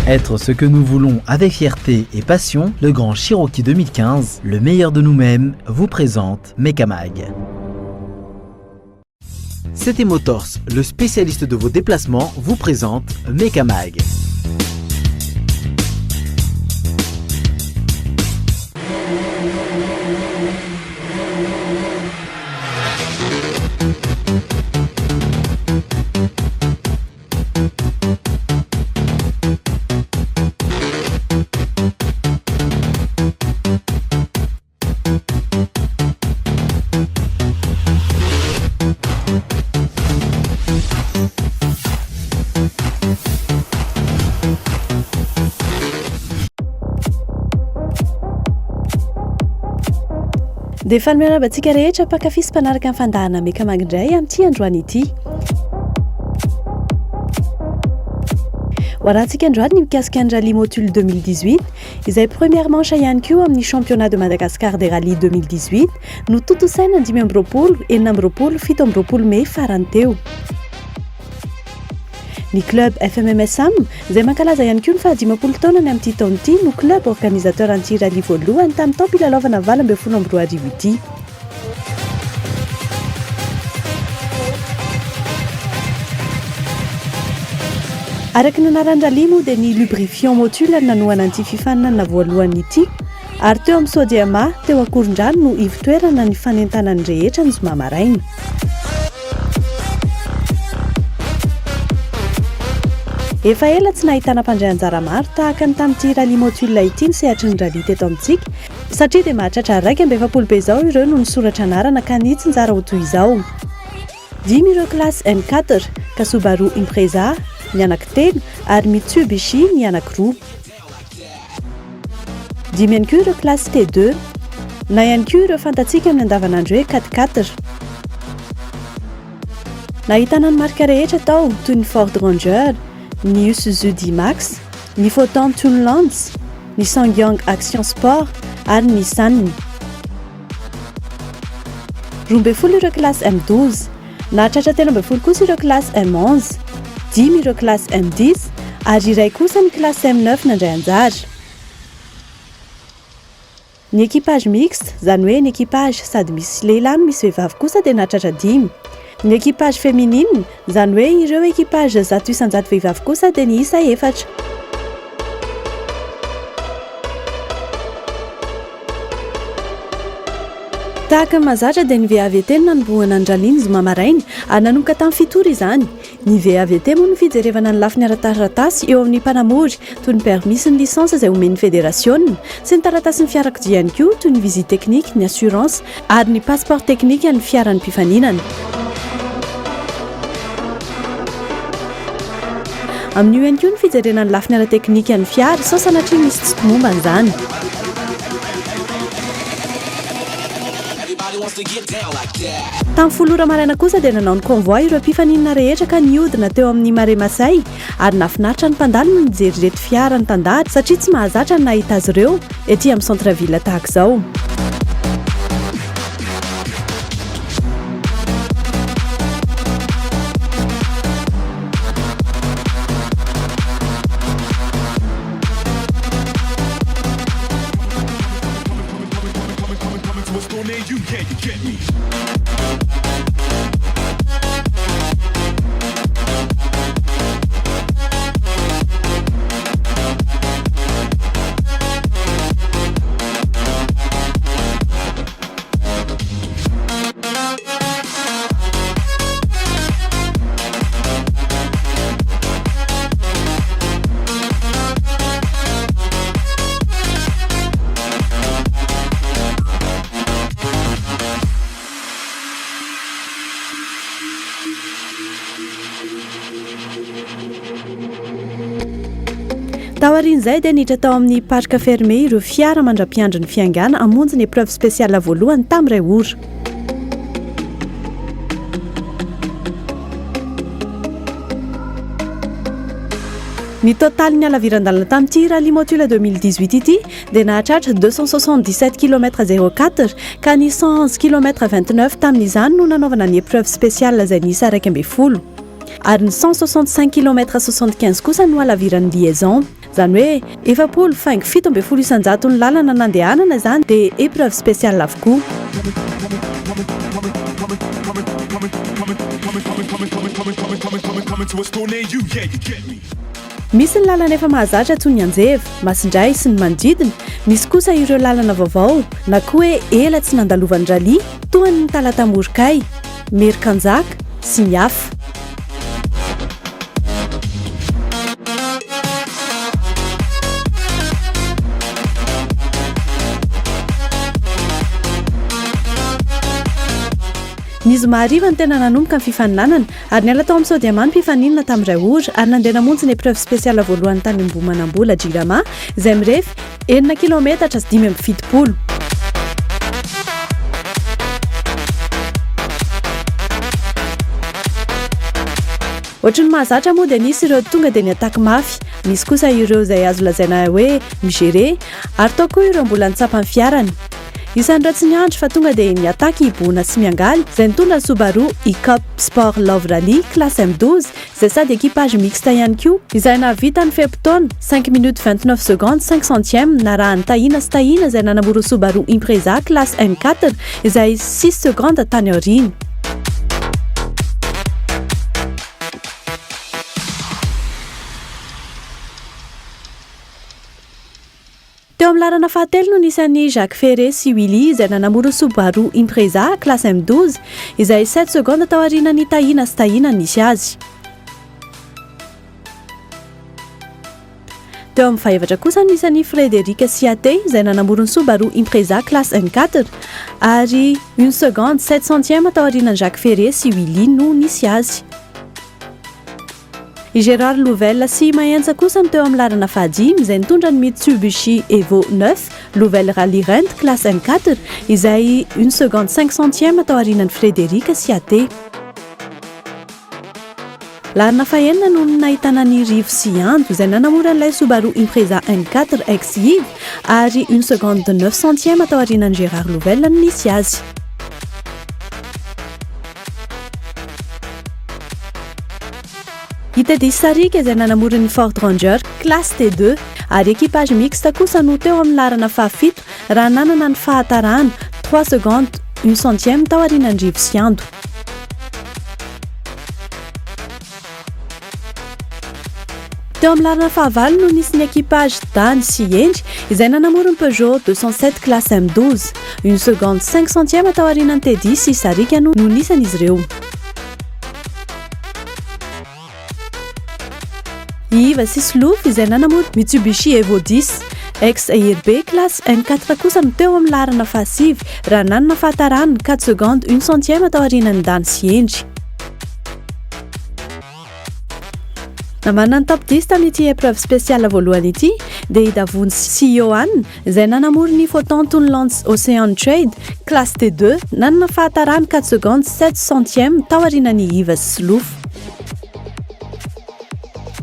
Être ce que nous voulons avec fierté et passion, le Grand Cherokee 2015, le meilleur de nous-mêmes, vous présente Mekamag. CT Motors, le spécialiste de vos déplacements, vous présente Mekamag. Dia efa miarabantsika rehetra mpankafy sy mpanaraka amin'ny fandahana Mekamag indray amin'ity androany ity. Ho arantsika androany ny mikasika ny Rallye Motul 2018 izay première manche ihany koa amin'ny championnat de Madagascar des rallyes 2018 no tontosaina 5 amby 7 Mey farany teo. Ny club FMMSAM izay mankalaza ihany koa ny 15 taonany amin'ity taona ity no club organisateur an'ity rallye voalohany tamin'ny tao mpilalovanà 22 arivo ity. Araka ny anaran'ny rallye moa dia ny lubrifiant motul no nanohana an'ity fifaninana voalohany ity ary teo amin'ny Sodiama teo Akorondrano no ivotoerana ny fanentanany rehetra ny zoma maraina. Efa ela tsy nahitana mpandray anjara maro tahaka ny tamin'ity rallye motul ity ny sehatry ny rallye teto amintsika satria dia mahatratra 270 be izao ireo no nisoratra anarana ka ny tsy njara ho toy izao. 5 ireo klasy M4 ka Subaru Impreza ny anankitelo ary Mitsubishi ny anankiroa. 5 ihany koa ireo klasy T2 na ihany koa ireo fantatsika amin'ny andavanandro hoe 4x4. Nahitana ny marika rehetra tao toy ny Ford Ranger, ny Isuzu D-Max, ny Foton Tunlands, ny Sangyong Action Sport ary ny Nissan. 12 ireo klasy M12, nahatratra 13 kosa ireo klasy M11, 10 ireo klasy M10 ary iray kosa ny klasy M9 nandray anjara. Ny équipage mixte, izany hoe ny équipage sady misy lehilahy no misy vehivavy kosa dia nahatratra 5. Ny équipage féminine, izany hoe ireo équipage 100 vehivavy kosa dia niisa 4. Tahaka ny mahazatra dia ny VAVT no nanombohana ny rallye zoma maraina ary nanomboka tamin'ny fitory izany. Ny VAVT moa no fijerevana ny lafiny ara-taratasy eo amin'ny mpanamory toy ny permis sy ny licence izay omen'ny fédération sy ny taratasy ny fiarakodia ihany koa toy ny visite technique, ny assurance ary ny passeport technique ny fiaran'ny mpifaninana. Amin'io ihany koa ny fijerena ny lafiny ara-teknika ny fiara sao sanatria misy tsy momba an'izany. Tamin'ny folora maraina kosa dia nanao ny convoi ireo mpifaninana rehetra ka niodina teo amin'ny Maremasay ary nafinaritra ny mpandalo no nijery reto fiara ny tandahatra satria tsy mahazatra ny nahita azy ireo ety amin'ny centre-ville tahaka izao. Taorian'izay dia niditra tao amin'ny parc fermé ireo fiara mandra-piandry ny fiangana hamonjy ny épreuve spéciale voalohany tamin'iray ora. Ny totaly ny alaviran-dalana tamin'ity rallye motul 2018 ity dia nahatratra 277 km/04 ka ny 111 km/29 tamin'izany no nanaovana ny épreuve spéciale izay niisa 12. Ary ny 165 km/75 kosa no alaviran'ny liaison. Zany hoe 750 isanjato ny lalana nandehanana zany dia épreuve spéciale avokoa. Misy ny lalana efa mahazatra toy ny anjeva, masindray sy ny manodidina, misy kosa ireo lalana vaovao na koa hoe ela tsy nandalovan'ny rally toy ny Talata Morokay, Merkanjaka sy ny hafa. Ny zoma hariva ny tena nanomboka ny fifaninanana ary niala tao amin'ny Sodiamany mpifaninana tamin'iray ora ary nandeha namonjy ny épreuve spéciale voalohany tany Ambohimanambola Jirama izay mirefy 9 kilometatra sy 570. Ohatran'ny mahazatra moa dia nisy ireo tonga dia niataka mafy, misy kosa ireo izay azo lazaina hoe migere ary tao koa ireo mbola nitsapany fiarany. Isan'ny ratsy ny andro fa tonga dia niataka Ibona sy Miangaly izay nitondra ny Subaru e-Cup Sport Love Rally classe M12 izay sady équipage mixte ihany koa izay nahavita ny feptaona 5 minutes 29 secondes 5 centièmes narahany tahina sy tahina izay nanamoro Subaru Impreza classe M4 izay 6 secondes tany aoriana. Teo amin'ny larana fahatelo no nisan'ny Jacques Ferret sy Willy izay nanamoro Subaru Impreza classe M12 izay 7 secondes tao aorianany tahina sy tahina nisy azy. Teo amin'ny fahaefatra kosa no nisan'ny Frédéric Siaté izay nanamoro ny Subaru Impreza classe M4 ary 1 seconde 7 centièmes tao aorianany Jacques Ferret sy Willy no nisy azy. I Gérard Louvel sy Mahenja kosa no teo amin'ny larana fahadimy izay nitondra ny Mitsubishi Evo 9 Louvel Rally Rent classe M4 izay 1 seconde 5 centièmes tao aorianany Frédéric Siaté. Larana fahenina no nahitana ny Rivo sy Ando izay nanamora an'ilay Subaru Impreza M4 X-Yiv ary 1 seconde 9 centièmes tao aorianany Gérard Louvel no nisy azy. Itadis Sarika izay nanamora ny Ford Ranger classe T2 ary équipage mixte kosa no teo amin'ny larana fahafito raha nanana ny fahatarana 3 secondes 1 centième tao aorianany Rivo sy Ando. Teo amin'ny larana fahavalo no nisy ny équipage Dany sy Endry izay nanamora ny Peugeot 207 classe M12 1 seconde 5 centième tao aorianany Teddy sy Sarika no nisan'izy ireo. Iva sy Slouf izay nanamora Mitsubishi Evo 10 X-ARB classe M4 kosa no teo amin'ny larana fahasivy raha nanana fahatarana 4 secondes 1 centième tao aorianany Dany sy Endry. Namanana ny top 10 tamin'ity épreuve spéciale voalohany ity dia Davony sy Johan izay nanamora ny Photon Toonlands Ocean Trade classe T2 nanana fahatarana 4 secondes 7 centième tao aorianany Iva sy Slouf.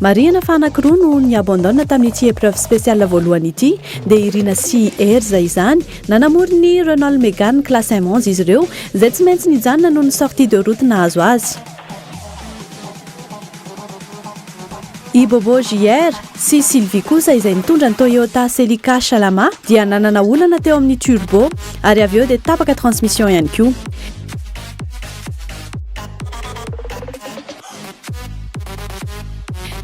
Mariana fa anankiroa no niabandona tamin'ity épreuve spéciale voalohany ity dia Irina sy Erza izany nanamora ny Renault Mégane classe M11 izy ireo izay tsy maintsy nijanona noho ny sortie de route nahazo azy. I Bobo JR sy Sylvie kosa izay nitondra ny Toyota Celica Shalama dia nanana olana teo amin'ny turbo ary avy eo dia tapaka transmission ihany koa.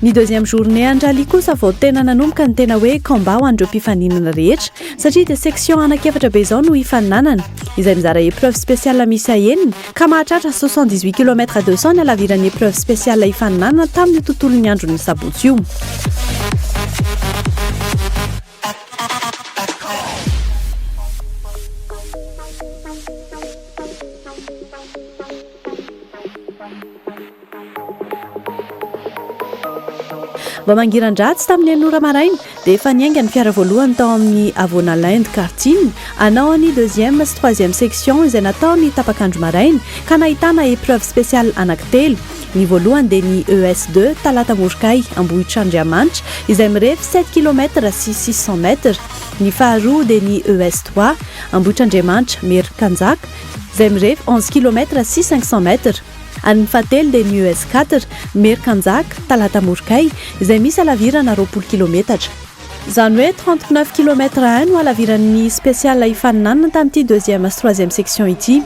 Ny deuxième journée an-drally kosa vao tena nanomboka ny tena hoe combat ho an'ireo mpifaninana rehetra satria dia section anankiefatra be izao no hifaninanana izay mizara épreuve spéciale misy enina ka mahatratra 78 km/200 ny halaviran'ny épreuve spéciale hifaninanana tamin'ny tontolon'ny andron'ny sabotsy io. Mba mangiran-dratsy tamin'ny anora maraina dia efa niainga ny fiara voalohany tao amin'ny Avonaland Karting anao ny deuxième sy troisième section izay natao ny tapakandro maraina ka nahitana épreuve spéciale anankitelo. Ny voalohany dia ny ES2 Talata Morokay Ambohitrandriamanitra izay mirefy 7 km sy 600 m. Ny faharoa dia ny ES3 Ambohitrandriamanitra Merkanjaka izay mirefy 11 km sy 500 m. Any fahatelo dia ny ES4 Merkanjaka Talata Morokay izay misy halavirana 20 km. Izany hoe 39 km/h no alaviran'ny spécial ifaninanana tamin'ity deuxième sy troisième section ity.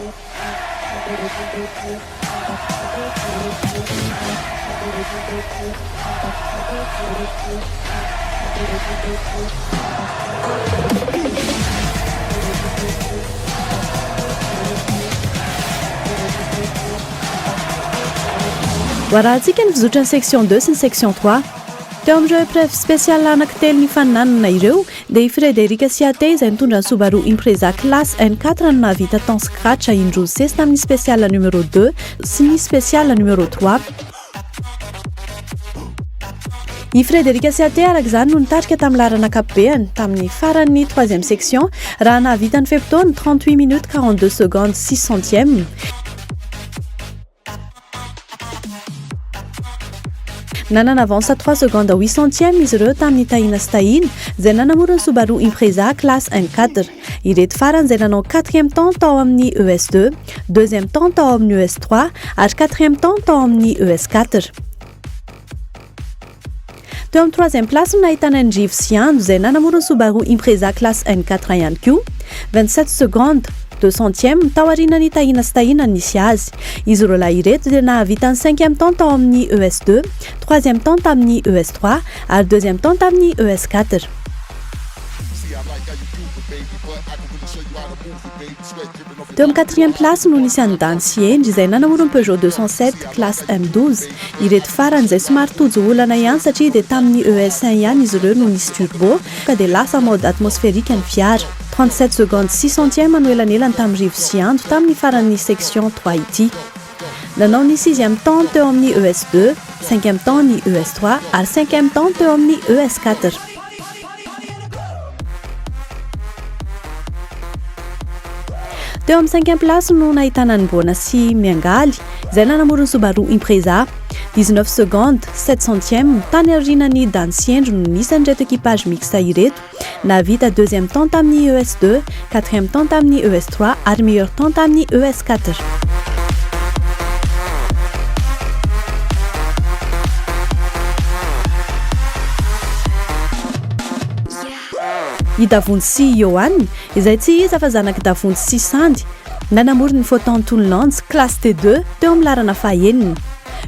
Voarahantsika ny fizotra ny section 2 sy ny section 3. Teo amin'ireo épreuve spécial anankitelo ny faninanana ireo dia i Frédéric Siaté izay mitondra ny Subaru Impreza classe N4 no nahavita temps scratch indrozy sesy tamin'ny spécial numéro 2 sy ny spécial numéro 3. I Frédéric Siaté arak'izany no nitarika tamin'ny larana ankapobeny tamin'ny faran'ny troisième section raha nahavita ny feptony 38 minutes 42 secondes 6 centièmes. Nanana avance 3 secondes 8 centièmes izy ireo tamin'ny tahina sy tahina izay nanamora ny Subaru Impreza classe N4. Ireto farany izay nanao 4e temps tao amin'ny ES2, 2e temps tao amin'ny ES3 ary 4e temps tao amin'ny ES4. Teo amin'ny 3e place no nahitana Ndrivo Siando izay nanamora ny Subaru Impreza classe N4 ihany koa, 27 secondes 2 centièmes tao aorian'ny tahina sy tahina nisy azy. Izy roa lahy ireto dia nahavita ny 5e temps tao amin'ny ES2, 3e temps tamin'ny ES3 ary 2e temps tamin'ny ES4. Teo amin'ny 4e place no nisy any Dany Siendry izay nanamora ny Peugeot 207 classe M12. Ireto farany izay somary tojo olana ihany satria dia tamin'ny ES1 ihany izy ireo no nisy turbo ka dia lasa mode atmosphérique ny fiara. 37 secondes 6 centièmes no elanelany tamin'ny Rivo Siando tamin'ny faran'ny section 3 ity. Nanao ny 6e temps teo amin'ny ES2, 5e temps ny ES3 ary 5e temps teo amin'ny ES4. Teo amin'ny 5e place no nahitana ny Bona sy Miangaly izay nanamora ny Subaru Impreza, 19 secondes 7 centièmes tany aorian'ny Dany Siendry no nisy an'ireto équipage mixte ireto. Nahavita 2e temps tamin'ny ES2, 4e temps tamin'ny ES3 ary meilleur temps tamin'ny ES4. I Davondy Sy Johan izay tsy iza fa zanaky Davondy Sy Sandy nanamora ny Photon Toulon classe T2 teo amin'ny larana fahaenina.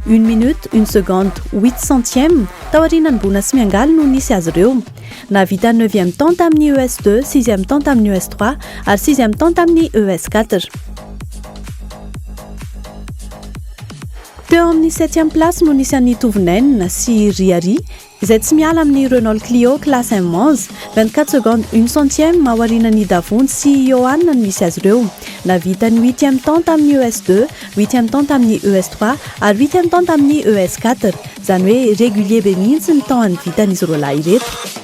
1 minute 1 seconde 8 centièmes tao aorian'ny Bona sy Miangaly no nisy azy ireo. Nahavita 9e temps tamin'ny ES2, 6e temps tamin'ny ES3 ary 6e temps tamin'ny ES4. Teo amin'ny 7e place no nisy an'ny Tovinenina sy Riari izay tsy miala amin'ny Renault Clio classe M11, 24 secondes 1 centième aorian'ny Davondy sy Johan no nisy azy ireo. Nahavita ny 8e temps tamin'ny ES2, 8e temps tamin'ny ES3 ary 8e temps tamin'ny ES4. Izany hoe régulier be mihitsy ny temps ny vitan'izy roa lahy ireto.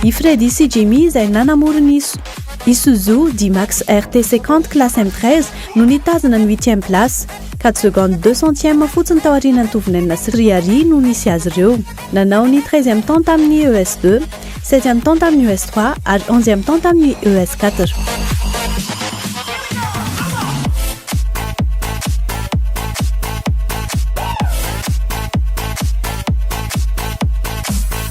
I Freddy sy Jimmy izay nanamora ny Isuzu D-Max RT50 classe M13 no nitazana ny 8e place, 4 secondes 2 centièmes fotsiny tao aorian'ny Tovinenina sy Riari no nisy azy ireo. Nanao ny 13e temps tamin'ny ES2, 7e temps tamin'ny ES3 ary 11e temps tamin'ny ES4.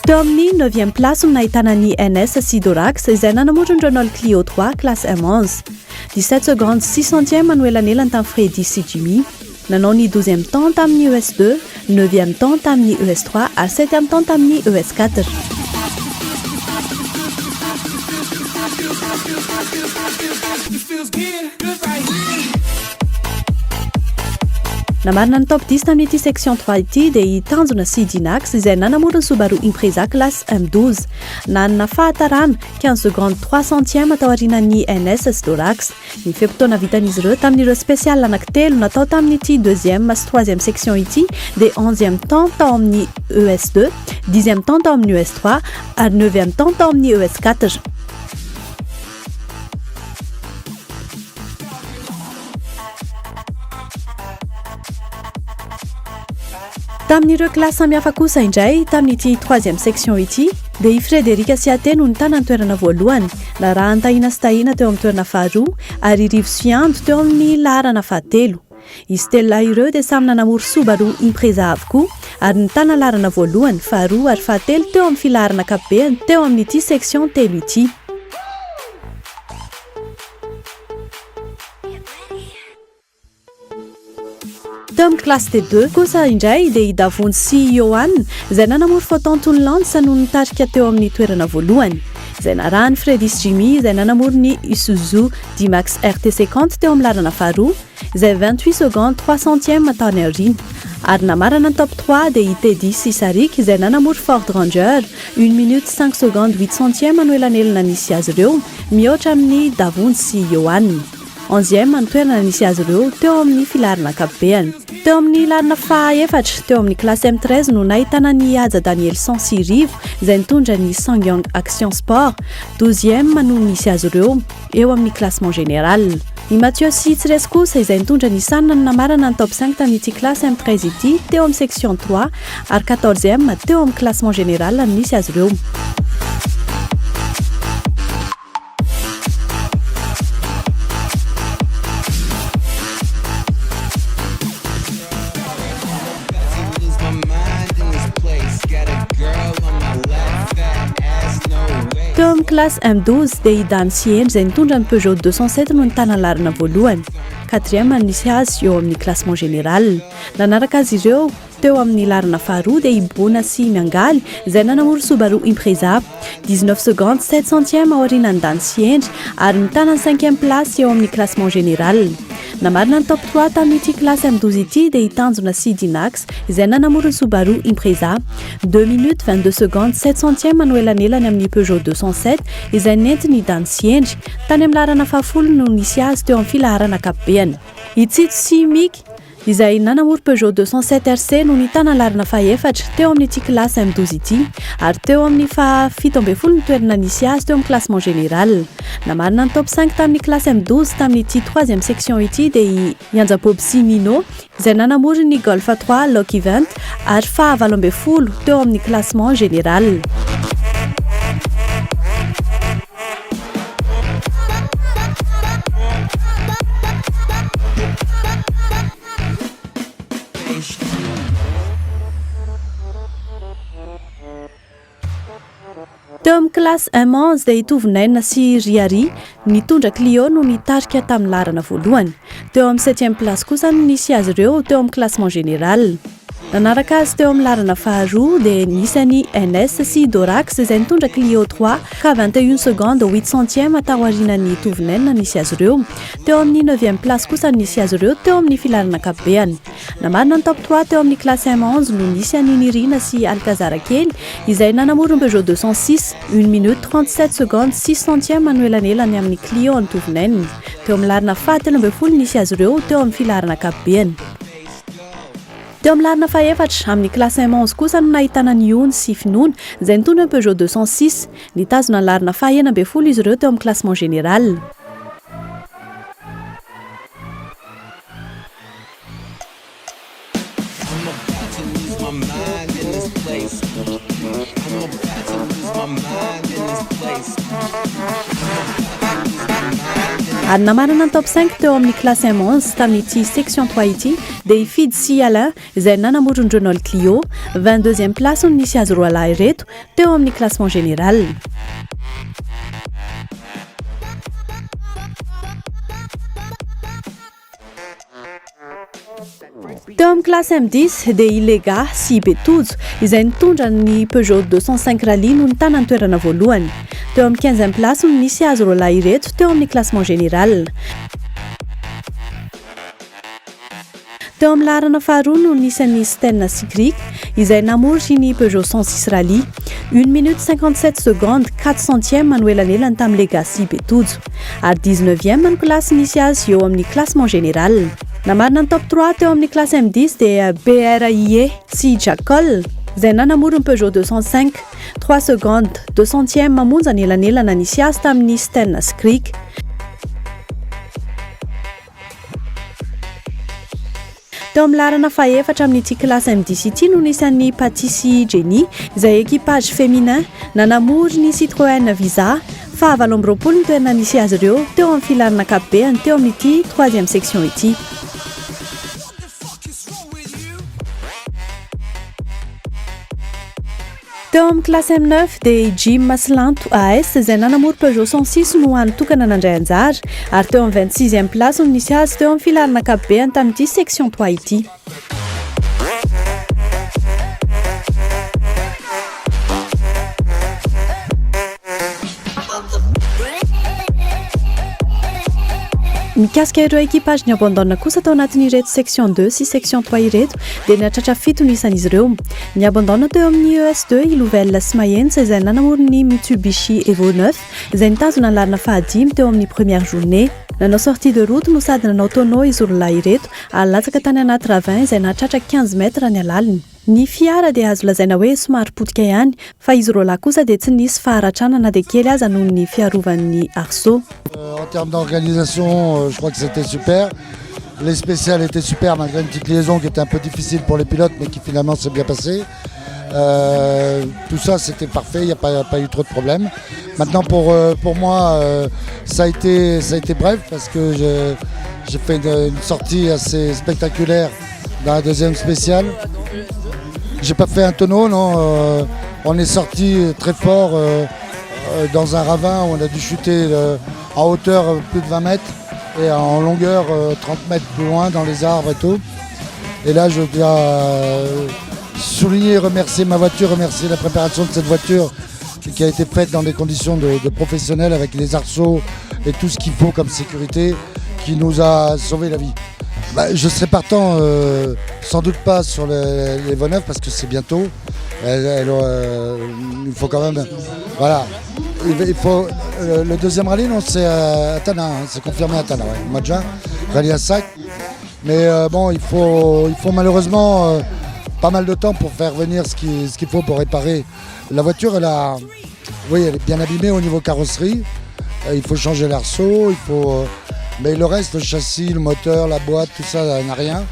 Teo amin'ny 9e place no nahitana ny NS sy Dorax izay nanamora ny Renault Clio 3 classe M11. 17 secondes 6 centièmes no elanelany tamin'ny Freddy sy Jimmy. Nanao ny 12e temps tamin'ny ES2, 9e temps tamin'ny ES3 ary 7e temps tamin'ny ES4. Namarina ny top 10 tamin'ity section 3 ity dia i Tanjona sy Dinax izay nanamora ny Subaru Impreza classe M12. Nanana fahatarana 15 secondes 3 centièmes tao aorian'ny NS sy Dorax. Ny fepotona vitan'izy ireo tamin'ireo spécial anankitelo natao tamin'ity 2e sy 3e section ity dia 11e temps tao amin'ny ES2, 10e temps tao amin'ny ES3 ary 9e temps tao amin'ny ES4. tamin'ireo kilasy samihafa kosa indray tamin'ity 3e section ity dia i Frederika Siate no nitana ny toerana voalohany na raha Antahina sy Tahina teo amin'ny toerana faharoa ary Rivo sy Ando teo amin'ny laharana fahatelo. Izy telo ireo dia samy nanamory Subaru Impreza avokoa ary nitana laharana voalohany, faharoa ary fahatelo teo amin'ny filaharana ankapobeny teo amin'ity section telo ity. Teo amin'ny classe T2 kosa indray dia i Davonjy sy Johan izay nanamory Photon Lance no nitarika teo amin'ny toerana voalohany. Izay narahany Fredis Jimmy izay nanamory ny Isuzu D-Max RT50 teo amin'ny laharana faharoa izay 28 secondes 3 centièmes tany aoriana. Ary namarana ny top 3 dia i Teddy sy Sarik izay nanamory Ford Ranger 1 minute 5 secondes 8 centièmes no elanelana nisy azy ireo mihoatra amin'ny Davonjy sy Johan. 11e ny toerana nisy azy ireo teo amin'ny filaharana ankapobeny. Teo amin'ny laharana fahaefatra teo amin'ny classe M13 no nahitana ny Aja Danielson sy Rivo izay nitondra ny Sangyang Action Sport. 12e no nisy azy ireo eo amin'ny classement général. Ny Mathieu sy Tsires kosa izay nitondra ny Sanna no namarana ny top 5 tamin'ity classe M13 ity teo amin'ny section 3 ary 14e teo amin'ny classement général nisy azy ireo. Teo amin'ny classe M12 dia i Dany Sieny izay nitondra ny Peugeot 207 no nitana laharana voalohany. 4e nisy azy eo amin'ny classement général. Nanaraka azy ireo teo amin'ny laharana faharoa dia i Bona sy Miangaly izay nanamory Subaru Impreza 19 secondes 7 centièmes aorianan'ny Dany Sieny ary nitana ny 5e place eo amin'ny classement général. Namarina ny top 3 tamin'ity classe M12 ity dia i Tanjona sy Dinax izay nanamory Subaru Impreza 2 minutes 22 secondes 7 centièmes no elanelany amin'ny Peugeot 207 izay nentiny Dany Sieny tany amin'ny laharana fahafolo no nisy azy teo amin'ny filaharana ankapobeny. I Tsito sy Miky izay nanamory Peugeot 207 RC no nitana laharana fahaefatra teo amin'ity classe M12 ity ary teo amin'ny fahafito ambin'ny folo ny toerana nisy azy teo amin'ny classement général. Namarina ny top 5 tamin'ny classe M12 tamin'ity 3e section ity dia i Ianjabob sy Nino izay nanamory ny Golf 3 Loki 20 ary fahavalo ambin'ny folo teo amin'ny classement général. Teo amin'ny classe M11 dia i Tovinena sy Riari nitondra Clio no nitarika tamin'ny laharana voalohany. Teo amin'ny 7e place kosa no nisy azy ireo teo amin'ny classement général. Nanaraka azy teo amin'ny laharana faharoa dia nisy ny NS sy Dorax izay nitondra Clio 3 ka 21 secondes 8 centièmes taorianan'ny Tovinena nisy azy ireo. Teo amin'ny 9e place kosa nisy azy ireo teo amin'ny filaharana ankapobeny. Namarina ny top 3 teo amin'ny classe M11 no nisy ny Nirina sy Alcazara kely izay nanamory Peugeot 206 1 minute 37 secondes 6 centièmes no elanelany amin'ny Clio ny Tovinena. Teo amin'ny laharana fahatelo ambin'ny folo nisy azy ireo teo amin'ny filaharana ankapobeny. Teo amin'ny laharana fahaefatra amin'ny classe M11 kosa no nahitana ny Ony sy Finoana izay nitondra ny Peugeot 206 nitazona ny laharana fahaenina ambin'ny folo izy ireo teo amin'ny classement général. Ary namarana ny top 5 teo amin'ny classe M11 tamin'ity section 3 ity dia i Fidy sy Alain izay nanamory ny Renault Clio 22e place no nisy azy roa lahy ireto teo amin'ny classement général. Teo amin'ny classe M10 dia i Lega sy Betojo izay nitondra ny Peugeot 205 Rally no nitana ny toerana voalohany. Teo amin'ny 15e place no nisy azy roa lahy ireto teo amin'ny classement général. Teo amin'ny laharana faharoa no nisy ny Stenna sy Griek izay namory ny Peugeot 106 Rally 1 minute 57 secondes 4 centièmes no elanelany tamin'ny Lega sy Betojo ary 19e ny place nisy azy eo amin'ny classement général. Namarina ny top 3 teo amin'ny classe M10 dia BRIE sy Jacol izay nanamory ny Peugeot 205 3 secondes 2 centièmes mamonja ny elanelana nisy azy tamin'ny Stenna sy Griek. teo amin'ny larana faefatra amin'ity klasy M10 ity no nisy an'ny Patisy Jenny izay équipage féminin nanamory ny Citroën Visa fa 7 ny toerana nisy azy ireo teo amin'ny filarana ankapobeny teo amin'ity 3e section ity. Teo amin'ny classe M9 dia Jim Maslanto AS izay nanamory Peugeot 106 no hanotokana nandray anjara ary teo amin'ny 26e place no nisy azy teo amin'ny filarana ankapobeny tamin'ity section 3 ity. Mikasika ireo équipage ny abandonna kosa tao anatin'ireto section 2 sy section 3 ireto dia niatratra 7 nisan'izy ireo. Ny abandonna teo amin'ny ES2 Ilovelle sy Mayensa izay nanamory ny Mitsubishi Evo 9 izay nitazona ny larana fahadimy teo amin'ny première journée. Nanao sortie de route no sady nanao tonneau izy roalahy ireto ary latsaka tany anaty ravin izay nahatratra 15 mètres ny alaliny. Ny fiara dia azo lazaina hoe somary potika ihany fa izy roalahy kosa dia tsy nisy faharatrana na dia kely aza noho ny fiarovan'ny arceau. En termes d'organisation, je crois que c'était super. Les spéciales étaient super malgré une petite liaison qui était un peu difficile pour les pilotes mais qui finalement s'est bien passée. Tout ça c'était parfait, il n'y a pas eu trop de problèmes. Maintenant pour moi ça a été bref parce que j'ai fait une sortie assez spectaculaire dans la deuxième spéciale. J'ai pas fait un tonneau, non. On est sorti très fort dans un ravin où on a dû chuter en hauteur plus de 20 mètres et en longueur 30 mètres plus loin dans les arbres et tout. Et là je dois souligner, remercier ma voiture, remercier la préparation de cette voiture qui a été faite dans des conditions de professionnels avec les arceaux et tout ce qu'il faut comme sécurité qui nous a sauvé la vie. Je serai partant sans doute pas sur les Evo 9 parce que c'est bientôt. Il faut quand même... Voilà. Il faut, le deuxième rallye, non, c'est à Tana, hein, c'est confirmé à Tana, ouais, au mois de juin, rallye à Sac. Mais bon, il faut malheureusement pas mal de temps pour faire venir ce qu'il faut pour réparer. La voiture, elle est bien abîmée au niveau carrosserie. Il faut changer l'arceau, mais le reste, le châssis, le moteur, la boîte, tout ça n'a rien.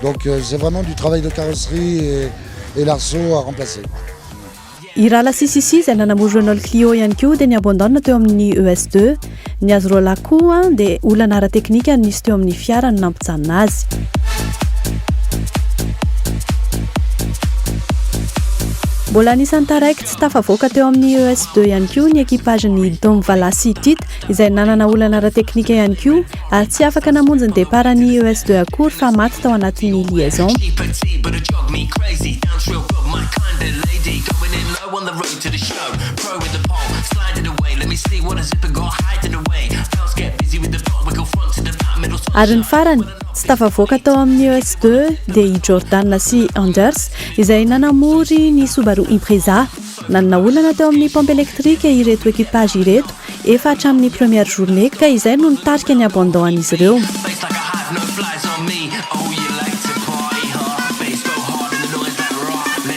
Donc c'est vraiment du travail de carrosserie et l'arceau à remplacer. I Rala CCC izay nanamory Renault Clio ihany koa dia niabandonna teo amin'ny ES2. Ny azy roalahy koa dia olana ara-teknika nisy teo amin'ny fiara no nampijanona azy. Mbola anisan'ny taraiky tsy tafavoaka teo amin'ny ES2 ihany koa ny équipagen'ny Dom Valassi Tit izay nanana olana ara-teknika ihany koa ary tsy afaka namonjy ny départ'ny ES2 akory fa maty tao anatin'ny liaison. Ary ny farany tsy tafavoaka tao amin'ny ES2 dia i Jordan sy Anders izay nanamory ny Subaru Impreza. Nanana olana teo amin'ny pompe électrique ireto équipage ireto efa hatramin'ny première journée ka izay no nitarika ny abandonan'izy ireo.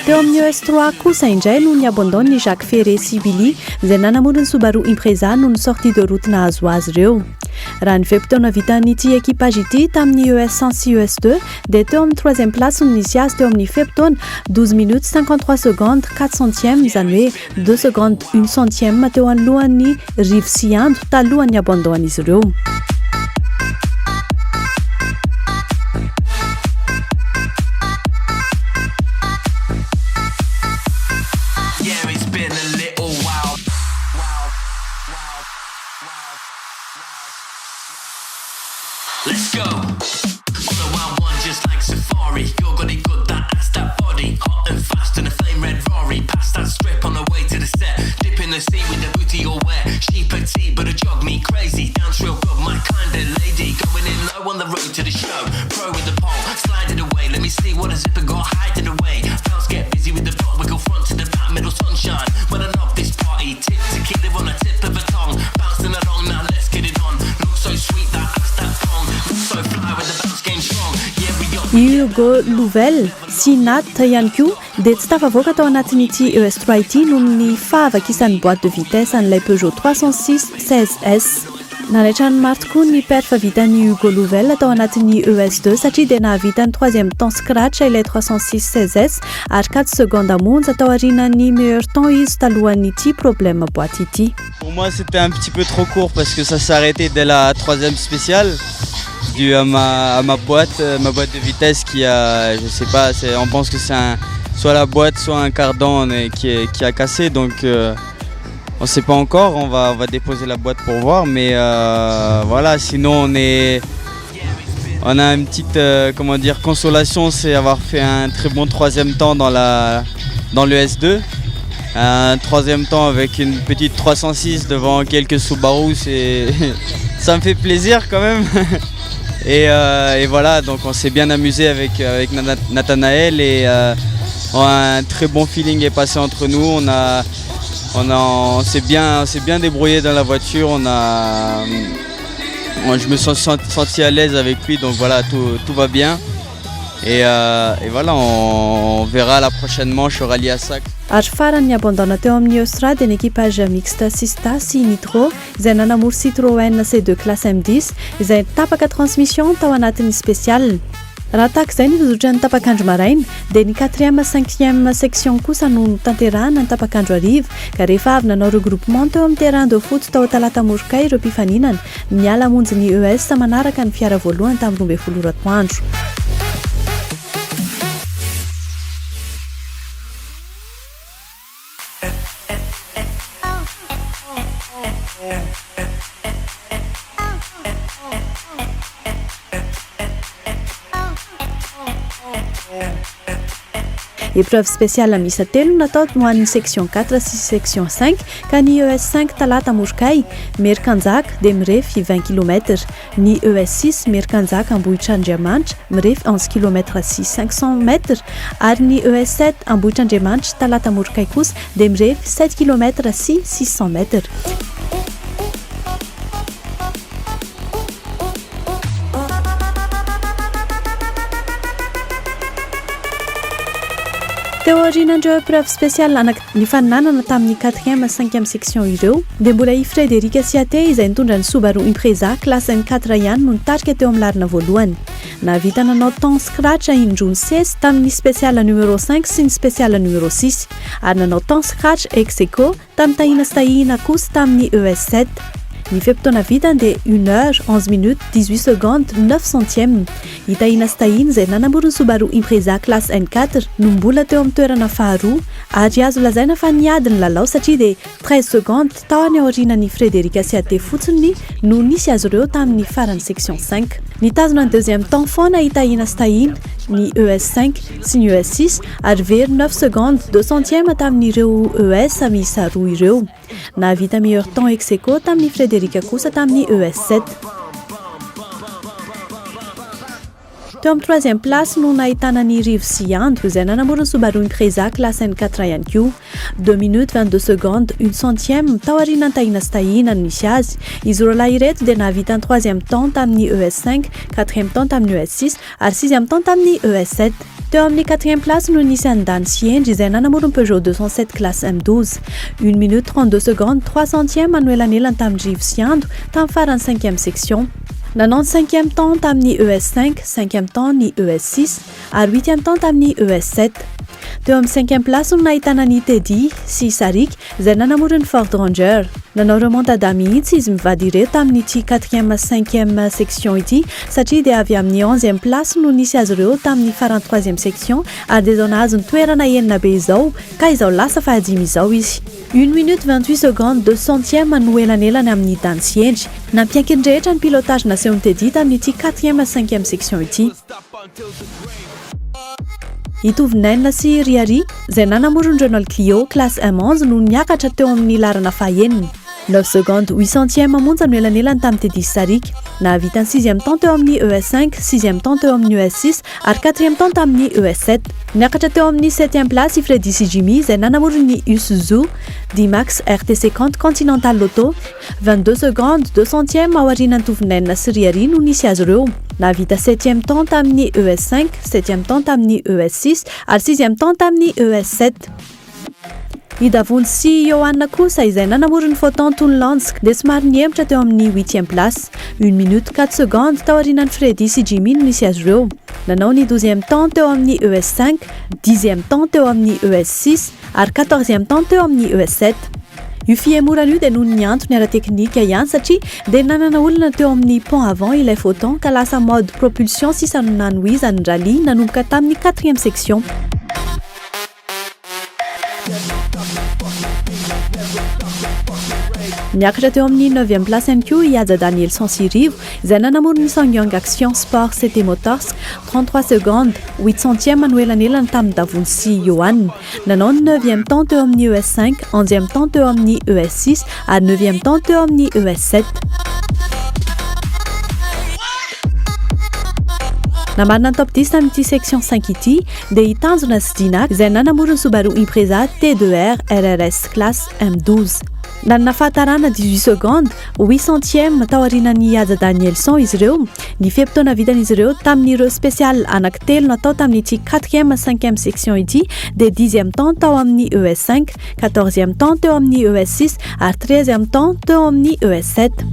Teo amin'ny ES3 kosa indray no niabandonny Jacques Ferré sy Willy izay nanamory ny Subaru Impreza no ny sortie de route nahazo azy ireo. Raha ny vaim-potoana vitan'ity équipage ity tamin'ny ES1 sy ES2 dia teo amin'ny 3e place no nisy azy teo amin'ny vaim-potoana 12 minutes 53 secondes 4 centièmes izany hoe 2 secondes 1 centième teo anolohan'ny Rive sy Ando talohan'ny abandonan'izy ireo. Let's go. On a wild one just like Safari. You're got it good, that ass, that body. Hot and fast in a flame red Rory. Past that strip on the way to the set. Dip in the sea with the booty all wet. She petite but it jog me crazy. Dance real good, my kind of lady. Going in low on the road to the show. Pro with the pole, slide it away. Let me see what a zipper got hiding away. Girls get busy with the block. We go front to the back, middle sunshine. When I love this party, tip to keep it on the tip of a tongue. Bouncing along now, let's get it on. Look so sweet, that ass, that pong. So fly with the bounce game strong. Yeah, we got Hugo Louvel sy Nat ihany koa dia tsy tafavoaka tao anatin'ity ES3 ity noho ny fahavaka isan'ny boîte de vitesse an'ilay Peugeot 306 16S. Nanaitra ny maro tokoa ny perf vitan'ny Hugo Louvel tao anatin'ny ES2 satria dia nahavita ny 3e temps scratch ilay 306 16s ary 4 secondes amonjy tao aorian'ny meilleur temps izy talohan'ity problème boîte ity. Pour moi c'était un petit peu trop court parce que ça s'est arrêté dès la 3e spéciale dû à ma boîte de vitesse qui a, je sais pas, on pense que c'est soit la boîte soit un cardan qui a cassé, donc on ne sait pas encore, on va déposer la boîte pour voir, mais voilà, sinon on a une petite consolation, c'est avoir fait un très bon 3e temps dans le S2. Un 3e temps avec une petite 306 devant quelques Subaru, ça me fait plaisir quand même. Et voilà, donc on s'est bien amusé avec Nathanaël et un très bon feeling est passé entre nous. On s'est bien débrouillé dans la voiture. Je me suis senti à l'aise avec lui, donc voilà, tout va bien. Et voilà, on verra la prochaine manche au Rallye Assac. Ary faran'ny abandona teo amin'ny Austria dia ny équipage mixte Sista sy Nitro izay nanamory Citroën C2 classe M10 izay tapaka transmission tao anatin'ny spécial. Raha tahaka izay ny fizotran'ny tapakandro maraina dia ny 4e 5e section kosa no tanterahana ny tapakandro hariva ka rehefa avy nanao regroupement teo amin'ny terrain de foot tao talata morokay ireo mpifaninana niala hamonjy ny ES manaraka ny fiara voalohany tamin'ny 12 ratoandro. Épreuve spéciale miisa telo natao ho an'ny section 4 sy section 5 ka ny ES5 talata morokay Merkanjaka dia mirefy 20 km, ny ES6 Merkanjaka Ambohitr'Andriamanitra mirefy 11 km sy 500 m ary ny ES7 Ambohitr'Andriamanitra talata morokay kosa dia mirefy 7 km sy 600 m. Teo aorian'ireo épreuve spéciale nifaninanana tamin'ny 4e 5e section ireo dia mbola i Frédéric Siaté izay nitondra ny Subaru Impreza classe N4 ihany no nitarika teo amin'ny larina voalohany. Nahavita nanao temps scratch indroany 16 tamin'ny spécial numéro 5 sy ny spécial numéro 6 ary nanao temps scratch ex aequo tamin'ny tahina kosa tamin'ny ES7. Ny fepotona vitany dia 1h 11 minutes 18 secondes 9 centièmes. Itahina sy tahiny izay nanambory ny Subaru Impreza classe N4 no mbola teo amin'ny toerana faharoa ary azo lazaina fa niady ny lalao satria dia 13 secondes tao any aorianan'ny Frédéric Siaté fotsiny no nisy azy ireo tamin'ny faran'ny section 5. Nitazona ny 2e temps foana itahina sy tahiny ny ES5 sy ny ES6 ary very 9 secondes 2 centièmes tamin'ireo ES miisa roa ireo. Nahavita meilleur temps ex aequo tamin'ny Frédéric kosa tamin'ny ES7. Teo amin'ny 3e place no nahitana ny Rivo sy Andro izay nanamora ny Subaru Impreza classe N4 ihany koa. 2 minutes 22 secondes 1 centième tao aorian'ny tahina sy tahina no nisy azy. Izy roa ireto dia nahavita ny 3e temps tamin'ny ES5, 4e temps tamin'ny ES6 ary 6e temps tamin'ny ES7. Teo amin'ny 4e place no nisy Andany sy Endry izay nanamora ny Peugeot 207 classe M12. 1 minute 32 secondes 3 centièmes anoelanelany tamin'ny Rivo sy Andro tamin'ny faran'ny 5e section. Nanao ny 5e temps tamin'ny ES5, 5e temps ny ES6 ary 8e temps tamin'ny ES7. Teo amin'ny 5e place no nahitana ny Teddy sy Sarik izay nanamora ny Ford Ranger. Nanao remontada mihitsy izy mivady ireto tamin'ity 4e 5e section ity satria dia avy amin'ny 11e place no nisy azy ireo tamin'ny faran'ny 3e section ary dia izao nahazo ny toerana enina be izao ka izao lasa fahadimy izao izy. 1 minute 28 secondes 2 centièmes no elanelany amin'ny Dany sy Endry. Nampiankiny rehetra ny pilotage nasehony Teddy tamin'ity 4e 5e section ity. Itovinenina sy Riari izay nanamora ny Renault Clio classe M11 no niakatra teo amin'ny larana fahaenina. 9 secondes 8 centièmes amonjy no elanelany tamin'ny Teddy Sarik. Nahavita ny 6e temps teo amin'ny ES5, 6e temps teo amin'ny ES6 ary 4e temps tamin'ny ES7. Niakatra teo amin'ny 7e place i Freddy sy Jimmy izay nanamora ny Isuzu D-Max RT50 Continental Lotto. 22 secondes 2 centièmes ao aorian'ny Tovinenina sy Riari no nisy azy ireo. Nahavita 7e temps tamin'ny ES5, 7e temps tamin'ny ES6 ary 6e temps tamin'ny ES7. Idavony sy Johanna kosa izay nanamorony Photon Toulonsk dia somary niematra teo amin'ny 8e place. 1 minute 4 secondes taorianan'ny Freddy sy Jimmy no nisy azy ireo. Nanao ny 12e temps teo amin'ny ES5, 10e temps teo amin'ny ES6 ary 14e temps teo amin'ny ES7. Io fiemorana io dia noho ny antony ara-teknika ihany satria dia nanana olona teo amin'ny pont avant ilay Photon ka lasa mode propulsion sisa no nanohizany rally nanomboka tamin'ny 4e section. Niakatra teo amin'ny 9e place ihany koa Ihaja Danielson sy Rivo izay nanamorony Sangyong Action Sport CT Motors 33 secondes 8 centièmes manoelanelana tamin'ny Davony sy Johan. Nanao ny 9e temps teo amin'ny ES5, 11e temps teo amin'ny ES6 ary 9e temps teo amin'ny ES7. Namarina ny top 10 tamin'ity section 5 ity dia hitanjona Zdinak izay nanamorony Subaru Impreza T2R RRS classe M12. Nanana fahatarana 18 secondes 8 centièmes taorianan'ny Ihaja Danielson izy ireo. Ny fiampitaona vitan'izy ireo tamin'ireo spécial anankitelo natao tamin'ity 4e 5e section ity dia 10e temps tao amin'ny ES5, 14e temps teo amin'ny ES6 ary 13e temps teo amin'ny ES7.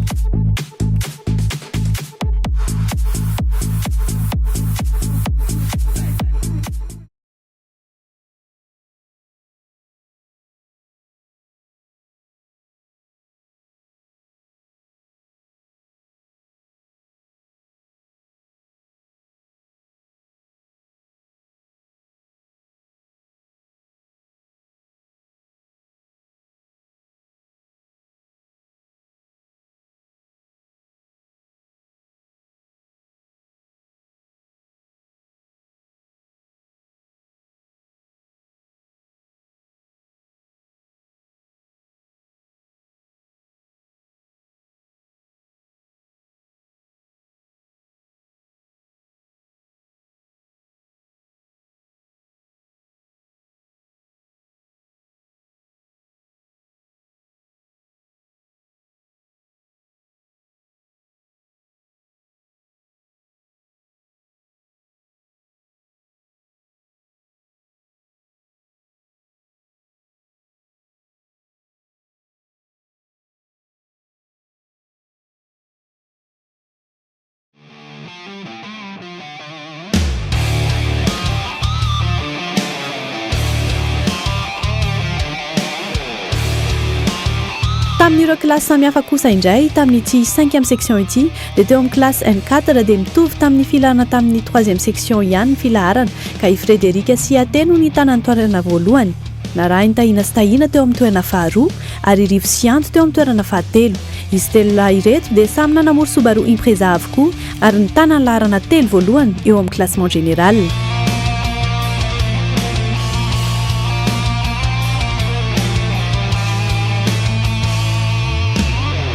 Tamin'ireo classe samihafa kosa indray tamin'ity 5e section ity dia teo amin'ny classe N4 dia mitovy tamin'ny filarana tamin'ny 3e section ihany ny filaharana ka i Frederika sy Ate no nitanany toerana voalohany. Narahiny Tahina sy Tahina teo amin'ny toerana faharoa ary Rivo sy Anto teo amin'ny toerana fahatelo. Izy telo ireto dia samy nanamoro Subaru Impreza avokoa ary nitana ny laharana telo voalohany eo amin'ny classement général.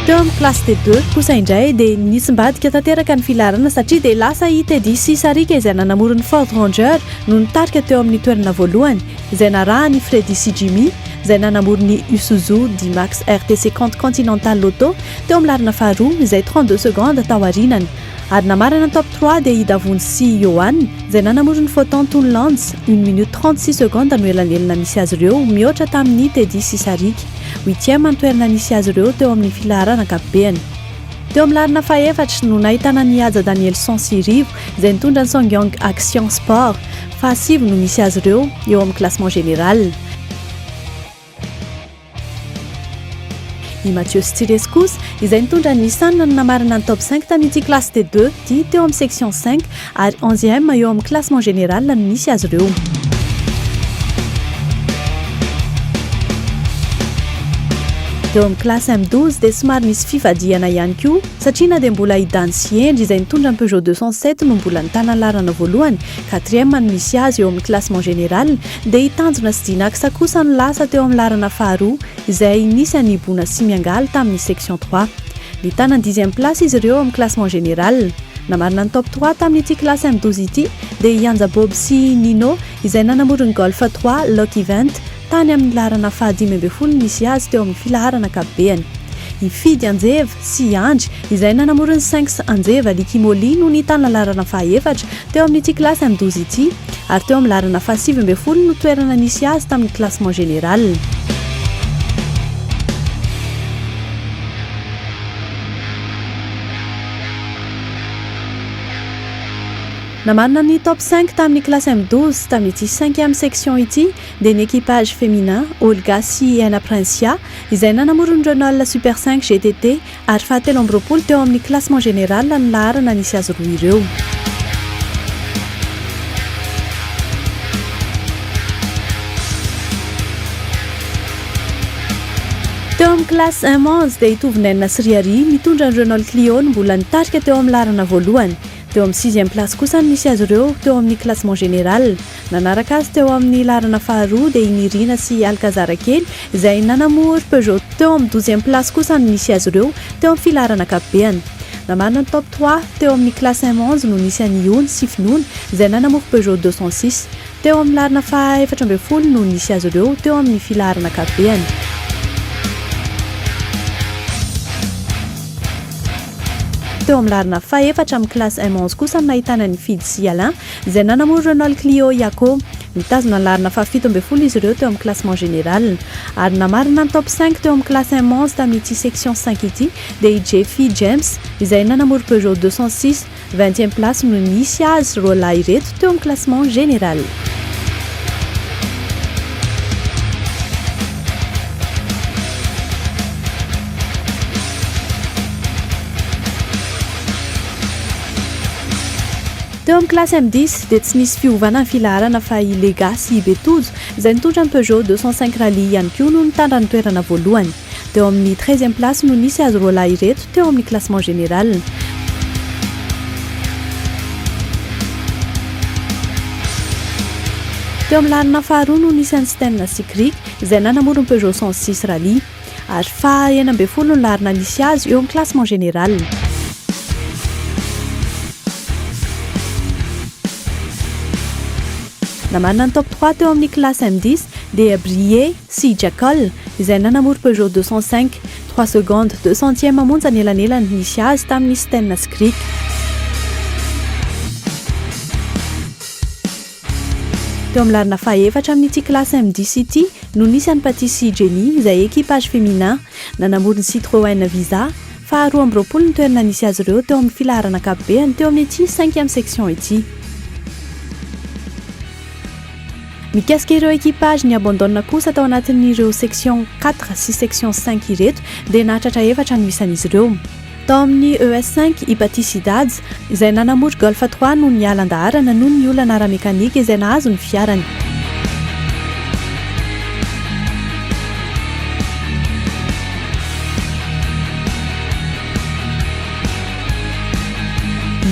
Teo amin'ny classe T2 kosa indray dia nisy mbadika tanteraka ny filarana satria dia lasa i Teddy sy Sarika izay nanamorony Ford Ranger no nitarika teo amin'ny toerana voalohany izay narahany Freddy sy Jimmy izay nanamorony Isuzu D-Max RTC Continental Lotto teo amin'ny laharana faharoa izay 32 secondes taorianany. Ary namarana ny top 3 dia Idavony sy Johan izay nanamorony Photon Toulonsk 1 minute 36 secondes anoelanelana nisy azy ireo mihoatra tamin'ny Teddy sy Sarika. 8e antoerana nisy azy ireo teo amin'ny filaharana ankapobeny. Teo amin'ny laharana fahaefatra no nahitana ny Ihaja Danielson sy Rivo izay nitondra ny Sangyong Action Sport. Fahasivy no nisy azy ireo eo amin'ny classement général. I Mathieu Stirescus izay nitondra ny Nissan no namarina ny top 5 tamin'ity classe T2 ity teo amin'ny section 5 ary 11e eo amin'ny classement général no nisy azy ireo. Teo amin'ny classe M12 dia somary nisy fifadiana ihany koa satria na dia mbola Idan sy Endry izay nitondra ny Peugeot 207 no mbola nitana laharana voalohany 4e no misy azy eo amin'ny classement général dia hitanjona Zdinak kosa no lasa teo amin'ny laharana faharoa izay nisy anibona sy miangaly tamin'ny section 3. Nitana ny 10e place izy ireo amin'ny classement général. Namarina ny top 3 tamin'ity classe M12 ity dia Ianja Bob sy Nino izay nanamorony Golf 3 Lock Event tany amin'ny laharana faha-10 nisy azy teo amin'ny filaharana ankapobeny. I Fidy Anjeva sy Andry izay nanamorony 5 Anjeva Likimoli no nitana laharana faha-efatra teo amin'ity classe M12 ity ary teo amin'ny laharana faha-9 no toerana nisy azy tamin'ny classement général. Namarina ny top 5 tamin'ny classe M12 tamin'ity 5e section ity dia ny équipage féminin Olga sy Ena Princia izay nanamoro ny journal Super 5 GTT ary fahatelo amby roapolo teo amin'ny classement général ny laharana nisy azy roa ireo. Teo amin'ny classe 1-11 dia itovinenina Sriari mitondra ny Renault Clio ny mbola nitarika teo amin'ny laharana voalohany. Teo amin'ny 6e place kosa nisy azy ireo teo amin'ny classement général. Nanaraka azy teo amin'ny laharana faharoa dia Inirina sy Alcazara kely izay nanamory Peugeot. Teo amin'ny 12e place kosa nisy azy ireo teo amin'ny filaharana ankapobeny. Namarina ny top 3 teo amin'ny classe 1-11 no nisy Anion sy Finoun izay nanamory Peugeot 206. Teo amin'ny laharana faha-14 no nisy azy ireo teo amin'ny filaharana ankapobeny. Teo amin'ny laharana faha-4 amin'ny classe M11 kosa nahitana ny Fidy sy Alain izay nanamory Renault Clio Yako. Mitazona ny laharana faha-17 izy ireo teo amin'ny classement général. Ary namarina ny top 5 teo amin'ny classe M11 tamin'ity section 5 ity dia Jeffy James izay nanamory Peugeot 206. 20e place no nisy azy roa ireto teo amin'ny classement général. Teo amin'ny classe M10 dia tsy nisy fiovana ny filaharana fa i Lega sy i Betojo izay nitondra ny Peugeot 205 Rally ihany koa no nitandra ny toerana voalohany. Teo amin'ny 13e place no nisy azy roa ireto teo amin'ny classement général. Teo amin'ny laharana faharoa no nisy an'ny Sten Sikrik izay nanamory ny Peugeot 106 Rally ary faha-19 ny laharana nisy azy eo amin'ny classement général. Namarina ny top 3 teo amin'ny classe M10 dia Brier sy Jacol izay nanamory Peugeot 205. 3 secondes 200e mamonja ny elanelany nisy azy tamin'ny Sten Sikrik. Teo amin'ny laharana faha-4 amin'ity classe M10 ity no nisy an'ny Patricie Jenny izay équipage féminin nanamory ny Citroën Visa. Faharoa amby roapolo ny toerana nisy azy ireo teo amin'ny filaharana ankapobeny teo amin'ity 5e section ity. Mikasika ireo équipage ny abandonna kosa tao anatin'ireo section 4 sy section 5 ireto dia nahatratra 4 no isan'izy ireo. Tao amin'ny ES5 i Patricidades izay nanamory Golf 3 no ny alan-daharana noho ny olana ara-mekanika izay nahazo ny fiarany.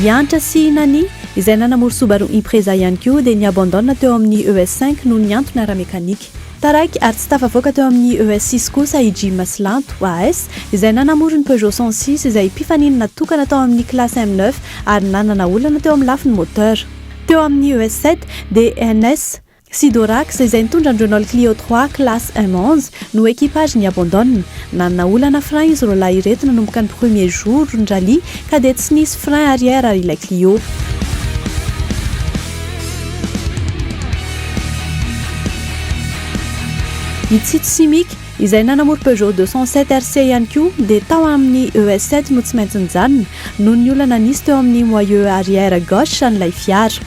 Yantra sy Nani izay nanamory Subaru Impreza ihany koa dia ny abandonna teo amin'ny ES5 noho ny antony ara-mekanika. Taraiky ary tsy tafavoaka teo amin'ny ES6 kosa i Jim Maslanto AS izay nanamory ny Peugeot 106 izay mpifanina natokana tao amin'ny classe M9 ary nanana olana teo amin'ny lafiny moteur. Teo amin'ny ES7 dia NS Sidorax izay nitondra ny Renault Clio 3 classe M11 no équipage ny abandonna. Nanana olana frein izy roa ireto nanomboka ny premier jour ny rally ka dia tsy nisy frein arrière ary ilay Clio. I Tsito Simic izay nanamory Peugeot 207 RC ihany koa dia tao amin'ny ES7 no tsy maintsy nijanona noho ny olana nisy teo amin'ny moyeu arrière gauche an'ilay fiara.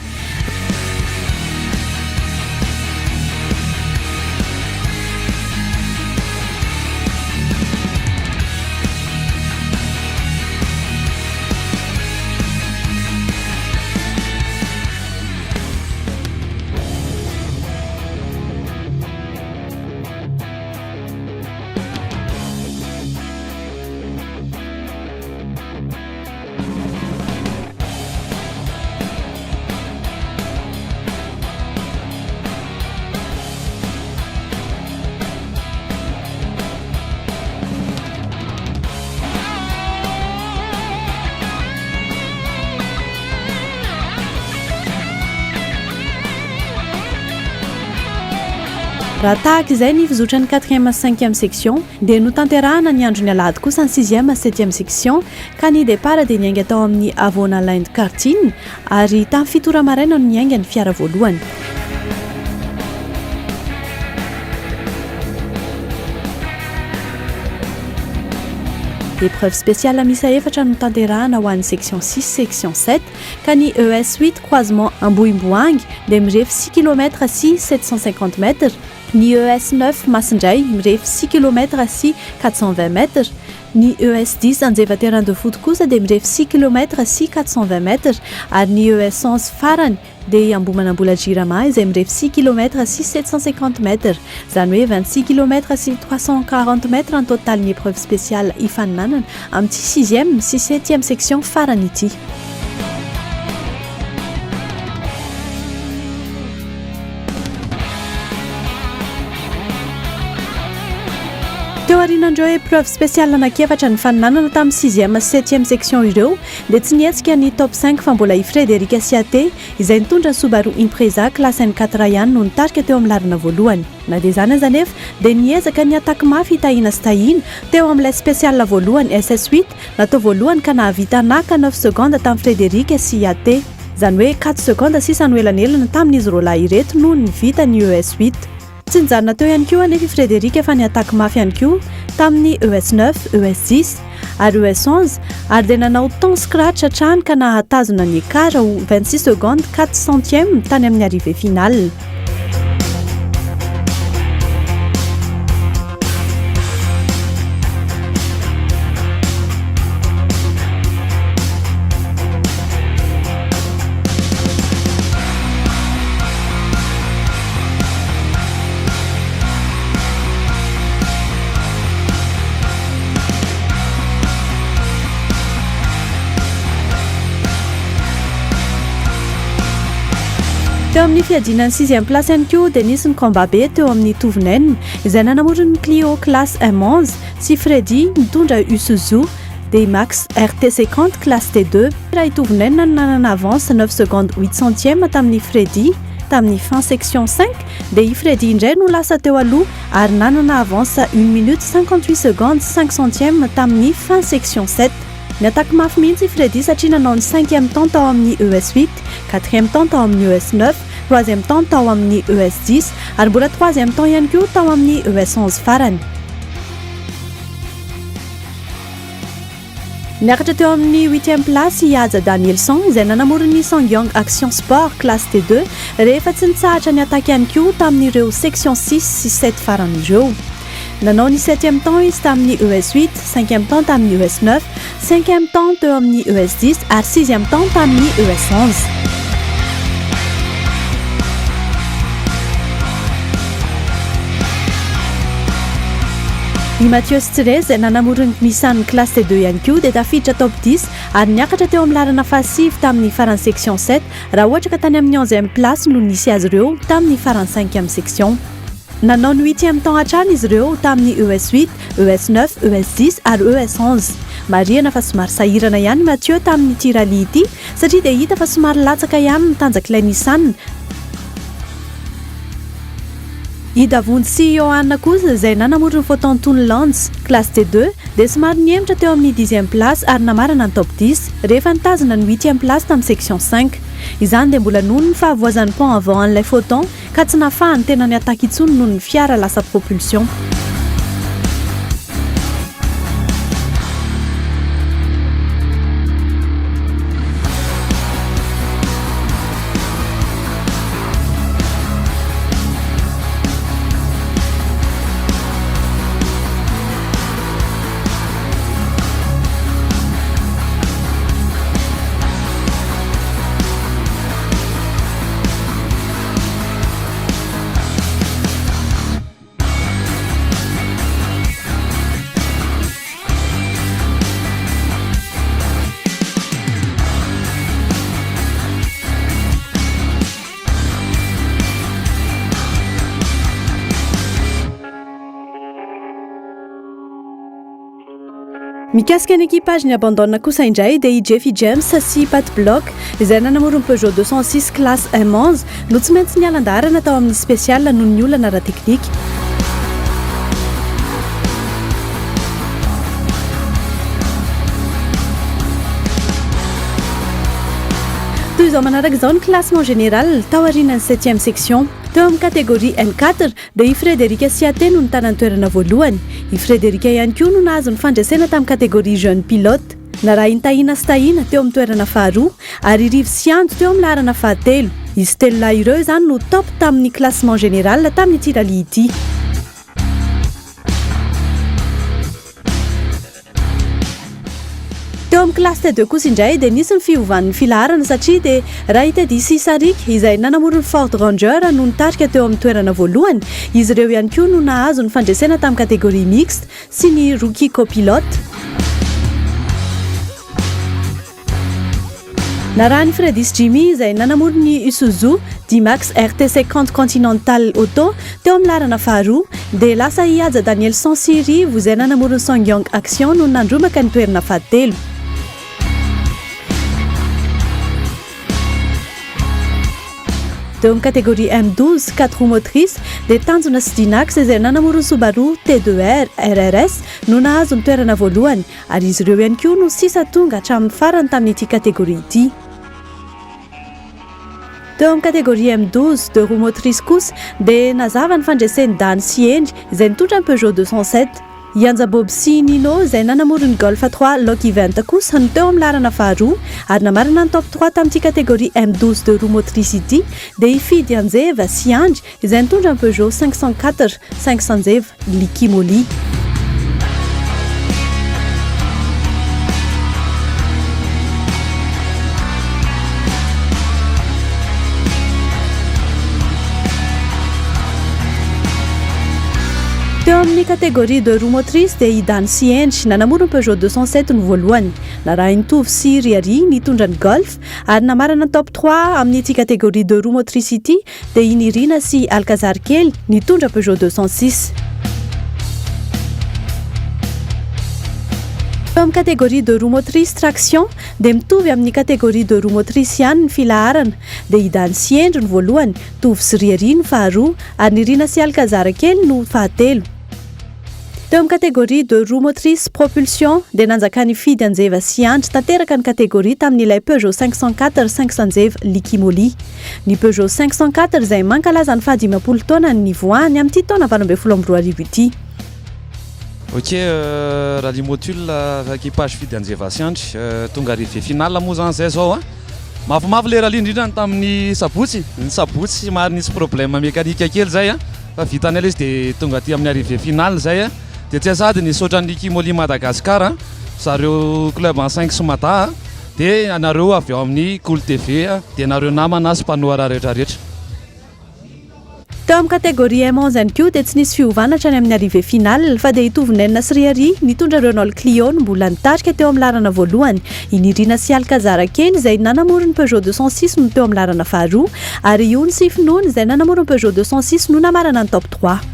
Raha tahaka izay ny fizotra ny 4e sy 5e section dia notanterahana ny andro ny alahady kosa ny 6e sy 7e section ka ny départ dia niainga tao amin'ny Avona Land Karting ary tamin'ny 7 maraina no niainga ny fiara voalohany. épreuve spéciale misa efatra no tanterahana ho an'ny section 6 section 7 ka ny ES8 croisement Ambohimboangy dia mirefy 6 km sy 750 m, ny ES9 Masindray mirefy 6 km sy 420 m, ny ES10 Anjevaterrain de foot kosa dia mirefy 6 km sy 420 m, ary ny ES11 farany dia Ambohimanambola Jirama izay mirefy 6 km sy 750 m, izany hoe 26 km sy 340 m en total ny épreuve spéciale ifaninanana amin'ity 6e sy 7e section farany ity. Teo arinandreo épreuve spéciale anankiefatra ny faninanana tamin'ny 6e sy 7e section ireo dia tsy nietsika ny top 5 fa mbola i Frédéric Assiaté izay nitondra ny Subaru Impreza classe N4 ihany no nitarika teo amin'ny larina voalohany. Na dia izany aza nefa dia niezaka ny ataka mafy hitahina sy tahina teo amin'ilay spéciale voalohany SS8 natao voalohany ka nahavita naka 9 secondes tamin'ny Frédéric Assiaté, izany hoe 4 secondes sisa no elanelana tamin'izy roa lahy ireto no nivita ny ES8. Tsy nijanona teo ihany koa anefa i Frédéric efa niataka mafy ihany koa tamin'ny ES9, ES10 ary ES11 ary dia nanao temps scratch hatrany ka nahatazona ny écart ho 26 secondes 4 centièmes tany amin'ny arrivée finale. Teo amin'ny fiadinan'ny 6e place ihany koa dia nisy ny combat be teo amin'ny Tovinenina izay nanamorony ny Clio classe M11 sy Freddy nitondra Isuzu dia Max RT50 classe T2. Raha i Tovinenina nanana avance 9 secondes 8 centièmes tamin'ny Freddy tamin'ny fin section 5 dia i Freddy indray no lasa teo aloha ary nanana avance 1 minute 58 secondes 5 centièmes tamin'ny fin section 7. Niataka mafy mihitsy i Freddy satria nanao ny 5e temps tao amin'ny ES8, 4e temps tao amin'ny ES9, 3e temps tao amin'ny ES10 ary mbola 3e temps ihany koa tao amin'ny ES11 farany. Niakatra teo amin'ny 8e place i Aja Danielson izay nanamorony Sangyong Action Sport classe T2 rehefa tsy nitsahatra niataka ihany koa tamin'ireo section 6 sy 7 faran'ireo. Nanao ny 7e temps izy tamin'ny ES8, 5e temps tamin'ny ES9, 5e temps teo amin'ny ES10 ary 6e temps tamin'ny ES11. I Mathieu Strez nanamorony Nissan classe T2 ihany koa dia tafiditra top 10 ary niakatra teo amin'ny lalana fahasivy tamin'ny farany section 7 raha ohatra ka tany amin'ny 11e place no nisy azy ireo tamin'ny farany 5e section. Nanao ny 8e temps hatrany izy ireo tamin'ny ES8, ES9, ES10 ary ES11. Marihana fa somary sahirana ihany Mathieu tamin'ny tirali ity satria dia hita fa somary latsaka ihany ny tanjak'ilay Nissan. I Davondy sy Johanna kosa izay nanamorony Photon Toon Lance classe T2 dia somary niematra teo amin'ny 10e place ary namarana ny top 10 rehefa nitazona ny 8e place tamin'ny section 5. Izany dia mbola noho ny fahavoazan'ny pont avant an'ilay Photon ka tsy nahafahany tena niataka intsony noho ny fiara lasa propulsion. Mikasika ny équipage ny abandonna kosa indray dia i Jeffy James sy Pat Block izay nanamorony Peugeot 206 classe M11 no tsy maintsy nialan-darana tao amin'ny spécial noho ny olana ara teknika. Toy izao manaraka izao ny classement général tao aorian'ny 7e section. Teo amin'ny kategoria N4 dia i Frederika Siate no nitanantoerana voalohany. I Frederika ihany koa no nahazo ny fandraisana tamin'ny kategoria jeune pilote. Narahiny Tahina sy Tahina teo amin'ny toerana faharoa ary Rive Sianto teo amin'ny laharana fahatelo. I Stella ireo izany no top tamin'ny classement général tamin'ny ity rally ity. Teo amin'ny classe T2 kosa indray dia nisy ny fiovan'ny filaharana satria dia raha hitadiana Sarika izay nanamorony Ford Ranger no nitarika teo amin'ny toerana voalohany. Izy ireo ihany koa no nahazo ny fandresena tamin'ny kategoria mixte sy ny rookie copilote. Narahany Fredis Jimmy izay nanamorony ny Isuzu D-Max RT50 Continental Auto teo amin'ny laharana faharoa dia lasa hihaja Daniel Sansirivo izay nanamorony Sangyong Action no nandromaka ny toerana fahatelo. Teo amin'ny kategoria M12 4 roues motrices dia Tanjona Sidinax izay nanamorony Subaru T2R RRS no nahazo ny toerana voalohany ary izy ireo ihany koa no sisa tonga hatramin'ny farany tamin'ity kategoria ity. Teo amin'ny kategoria M12 2 roues motrices kosa dia nazava ny fandresen'ny Dan Siendry izay nitondra ny Peugeot 207. Yanja Bob sy Nino izay nanamorony Golf 3 Loki 20 kosa no teo amin'ny laharana faharoa ary namarana ny top 3 tamin'ity kategoria M12 2 roues motrices ity dia ifidy Anjeva Siandry izay nitondra ny Peugeot 504 500 Likimoli. Teo amin'ny kategoria de roues motrices dia Dan Siendry nanamorony Peugeot 207 no voalohany. Narahiny Tovy sy Riary nitondra ny Golf ary namarana ny top 3 amin'ity kategoria de roues motrices ity dia Inirina sy Alcazar Kely nitondra Peugeot 206. Teo amin'ny kategoria de roues motrices traction dia mitovy amin'ny kategoria de roues motrices ihany ny filaharana dia Dan Siendry no voalohany, Tovy sy Riary no faharoa ary Nirina sy Alcazar Kely no fahatelo. Teo amin'ny kategoria de roues motrices propulsion dia nanjakany fidy Anjeva Siandry tanteraka ny kategoria tamin'ilay Peugeot 504 500 Likimoli. Ny Peugeot 504 izay mankalaza ny 50 taona ny nivoahany amin'ity taona 2022 ity. Ok, rally module équipage fidy Anjeva Siandry tonga arrivé finale moa zany zay zao. Mafimafy le rally indrindra tamin'ny Sabotsy. Ny Sabotsy maro nisy problème mécanique kely zay fa vitanay izy dia tonga aty amin'ny arrivé finale zay dia tsy azady nisaotran'ny Likimoli Madagascar zareo club en 5 Somata dia anareo avy ao amin'ny Cool TV dia nareo namana sy mpanohara rehetrarehetra. Teo amin'ny kategoria M11 ihany koa dia tsy nisy fiovanatra ny amin'ny arrivé finale fa dia itovy Nenna sy Riary nitondra Renault Clio no mbola nitarika teo amin'ny laharana voalohany. I Nirina sy Alcazar Kely izay nanamorony Peugeot 206 no teo amin'ny laharana faharoa ary Youn sy Finoun izay nanamorony Peugeot 206 no namarana ny top 3.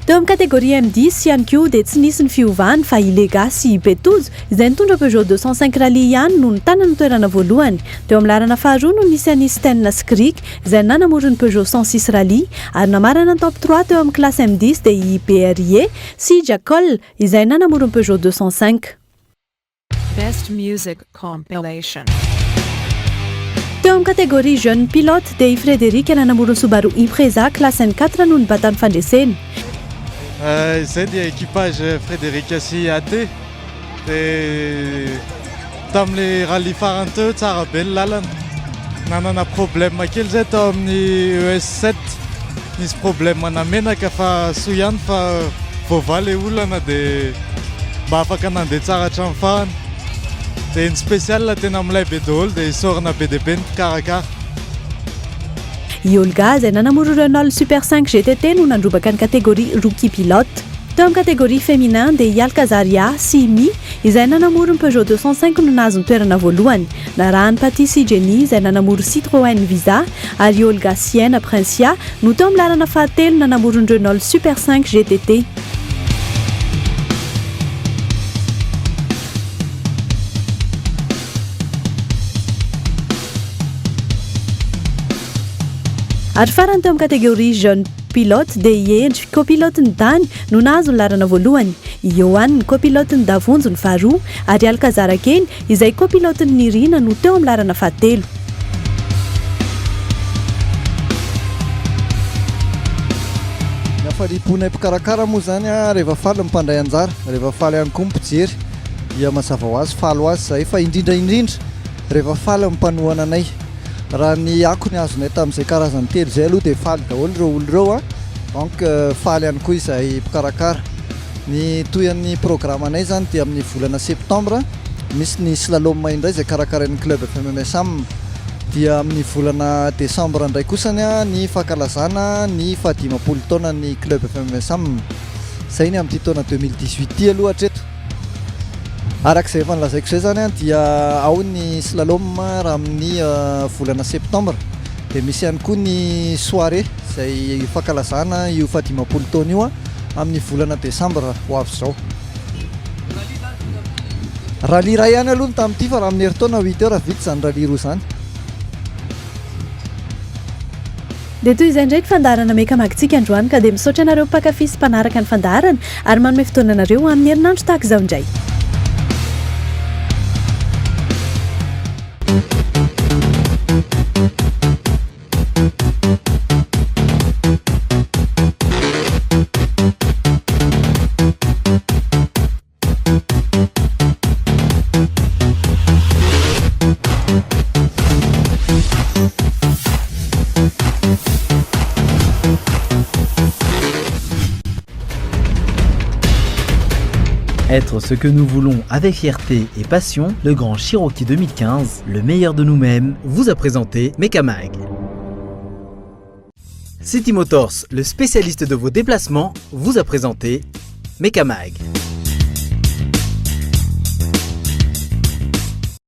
Teo amin'ny kategoria M10 ihany koa dia tsy nisy ny fiovany fa Ilega sy Betouz izay nitondra Peugeot 205 rally ihany no nitana ny toerana voalohany. Teo amin'ny laharana faharoa no nisy any Stenna Skrik izay nanamorony Peugeot 106 rally ary namarana ny top 3 teo amin'ny classe M10 dia i BRIE sy Jacol izay nanamorony Peugeot 205. Best Music Compilation. Teo amin'ny kategoria jeune pilote dia i Frederika nanamorony Subaru Impreza classe N4 no nibatany fandreseny. Izay dia équipage Frederika Siate dia tamin'ilay rally farany teo tsara be ny lalana. Nanana problème kely zay tao amin'ny ES7 nisy problème ana menaka fa soa ihany fa voavaly olana dia mba afaka nandeha tsara hatramin'ny farany. Dia ny spécial tena amilay be daholo dia isorana be dia be ny mpikarakara. I Olga izay nanamorony Renault Super 5 GTT no nandrobaka ny kategoria rookie pilote. Teo amin'ny kategoria féminin dia i Alcazaria sy Mi izay nanamorony Peugeot 205 no nahazo ny toerana voalohany. Narahany Paty sy Jenny izay nanamorony Citroën Visa ary Olga Siena Princia no teo amin'ny laharana fahatelo nanamorony Renault Super 5 GTT. Ary farany teo amin'ny kategoria jeune pilote dia iendry copilote ny tany no nahazo ny larana voalohany. Iohan ny copilote ny davonjo ny faharoa ary Alkazarakely izay copilote ny Nirina no teo amin'ny larana fahatelo. Fariponay mpikarakara moa zany rehefa faly mipandray anjara, rehefa faly ihany koa mpijery dia mazava ho azy faly ho azy zay fa indrindra rehefa faly mipanohana anay. Raha ny akony azonay tamin'izay karazany telo zay aloha dia faly daholo ireo olo ireo donc faly ihany koa izay mpikarakara. Ny toyan'ny programme anay zany dia amin'ny volana septembre misy ny slalom indray izay karakarain'ny club FMMSAM, dia amin'ny volana décembre indray kosany ny fankalazana ny 15 taona ny club FMMSAM. Zay ny amin'ity taona 2018 ty aloha hatreto. Arak'izay efa nilazaiko zay zany dia ao ny slalom raha amin'ny volana septembre, dia misy ihany koa ny soirée izay fankalazana io 15 taona io amin'ny volana décembre ho avy zao. Rally iray ihany aloha tamin'ity fa raha amin'ny herintaona 8 heures vita zany rally roa zany. Dia toy izay ndraiky fandaharana mekamagintsika androany ka dia misaotra anareo mpankafy sy mpanaraka ny fandaharana ary manome fotoana anareo amin'ny herinandro tahaka izao indray. Être ce que nous voulons avec fierté et passion, le Grand Cherokee 2015, le meilleur de nous-mêmes, vous a présenté Mekamag. City Motors, le spécialiste de vos déplacements, vous a présenté Mekamag.